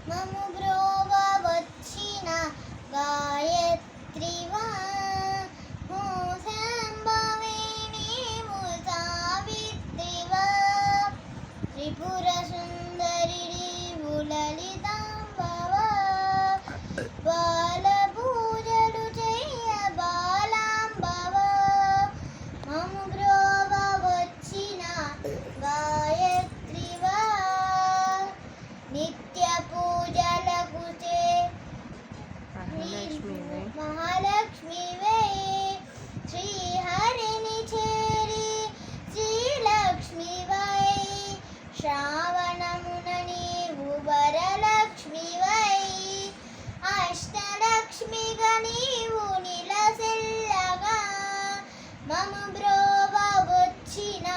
మము బ్రోవ వచ్చిన గాయత్రివా ఓ శాంభవి నీవు సావిత్రివా త్రిపుర సుందరి నీవు లలితాంబవా బాల పూజలు చెయ్య బాలాంబవా మము బ్రోవ వచ్చిన గాయత్రివా నిత్య పూజలకు చే మహాలక్ష్మివే శ్రీహరిని చేరి శ్రీలక్ష్మివై శ్రావణమున నీవు వరలక్ష్మివై అష్టలక్ష్మిగా నీవు నిలసెల్లగా మము బ్రోవ వచ్చిన